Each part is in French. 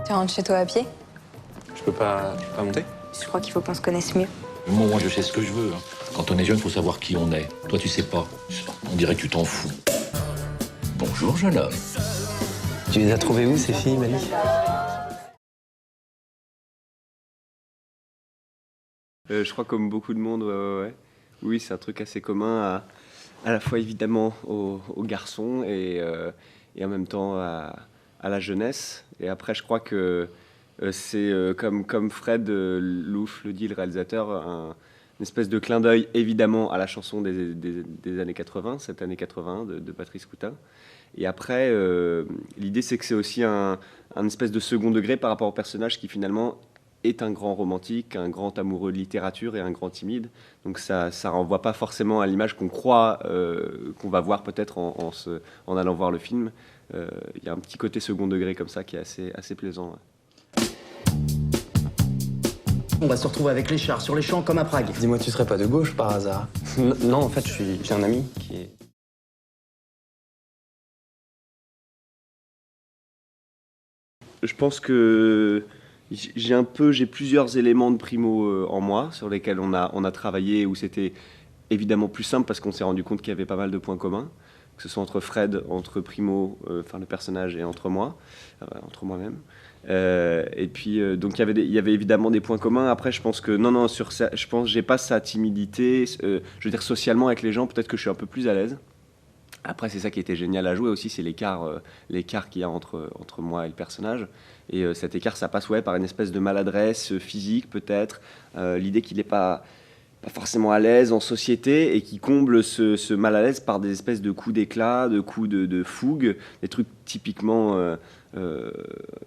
Tu rentres chez toi à pied? Je peux pas monter? Je crois qu'il faut qu'on se connaisse mieux. Moi, je sais ce que je veux. Quand on est jeune, il faut savoir qui on est. Toi, tu sais pas. On dirait que tu t'en fous. Bonjour, jeune homme. Tu les as trouvées où, ces filles, Mali? Je crois comme beaucoup de monde, ouais. Oui, c'est un truc assez commun à la fois évidemment aux garçons et en même temps à la jeunesse. Et après, je crois que c'est comme Fred Louf le dit, le réalisateur, une espèce de clin d'œil évidemment à la chanson des années 80, cette année 80 de Patrice Coutin. Et après, l'idée c'est que c'est aussi un espèce de second degré par rapport au personnage qui finalement est un grand romantique, un grand amoureux de littérature et un grand timide. Donc ça renvoie pas forcément à l'image qu'on croit qu'on va voir peut-être en allant voir le film. Il y a un petit côté second degré comme ça qui est assez plaisant. Ouais. On va se retrouver avec les chars sur les champs comme à Prague. Dis-moi, tu serais pas de gauche par hasard? Non, en fait, j'ai un ami qui est... Je pense que j'ai plusieurs éléments de Primo en moi sur lesquels on a travaillé, où c'était évidemment plus simple parce qu'on s'est rendu compte qu'il y avait pas mal de points communs, que ce soit entre Fred, entre Primo, enfin le personnage, et entre entre moi-même. Et puis donc il y avait évidemment des points communs. Après, je pense que non, sur ça, je pense que j'ai pas sa timidité. Je veux dire, socialement avec les gens, peut-être que je suis un peu plus à l'aise. Après, c'est ça qui était génial à jouer aussi, c'est l'écart qu'il y a entre moi et le personnage. Et cet écart, ça passe par une espèce de maladresse physique, peut-être. L'idée qu'il n'est pas forcément à l'aise en société et qui comble ce mal à l'aise par des espèces de coups d'éclat, de coups de fougue, des trucs typiquement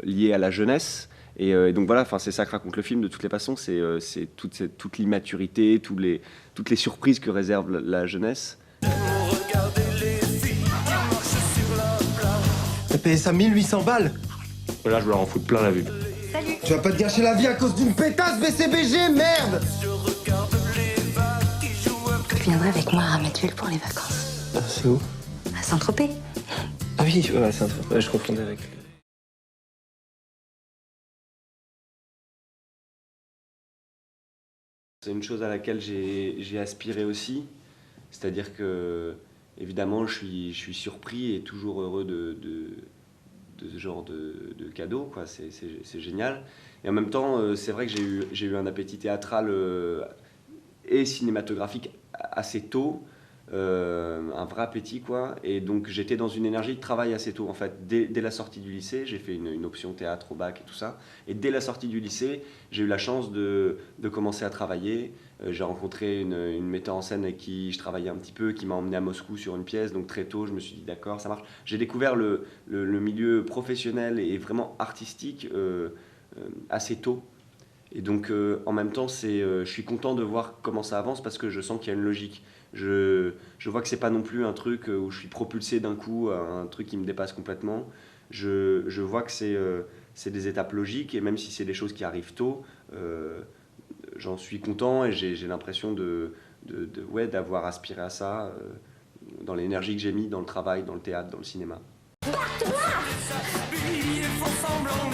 liés à la jeunesse. Et donc voilà, c'est ça que raconte le film de toutes les façons, c'est toute l'immaturité, toutes les surprises que réserve la jeunesse. T'as payé ça 1800 balles? Là, je leur en fous plein la vue. Salut! Tu vas pas te gâcher la vie à cause d'une pétasse BCBG, merde! Tu viendrais avec moi à Mathuel pour les vacances. Ah, c'est où? À Saint-Tropez. Ah oui, ouais, je confondais avec... C'est une chose à laquelle j'ai aspiré aussi, c'est-à-dire que évidemment je suis surpris et toujours heureux de ce genre de cadeau, quoi. C'est génial. Et en même temps, c'est vrai que j'ai eu un appétit théâtral et cinématographique assez tôt, un vrai appétit, quoi. Et donc j'étais dans une énergie de travail assez tôt, en fait. Dès la sortie du lycée, j'ai fait une option théâtre au bac et tout ça. Et dès la sortie du lycée, j'ai eu la chance de commencer à travailler. J'ai rencontré une metteur en scène avec qui je travaillais un petit peu, qui m'a emmené à Moscou sur une pièce. Donc très tôt, je me suis dit d'accord, ça marche. J'ai découvert le milieu professionnel et vraiment artistique assez tôt. Et donc en même temps, je suis content de voir comment ça avance parce que je sens qu'il y a une logique. Je vois que c'est pas non plus un truc où je suis propulsé d'un coup à un truc qui me dépasse complètement. Je vois que c'est des étapes logiques et même si c'est des choses qui arrivent tôt, j'en suis content et j'ai l'impression d'avoir aspiré à ça dans l'énergie que j'ai mis dans le travail, dans le théâtre, dans le cinéma. Ils font semblant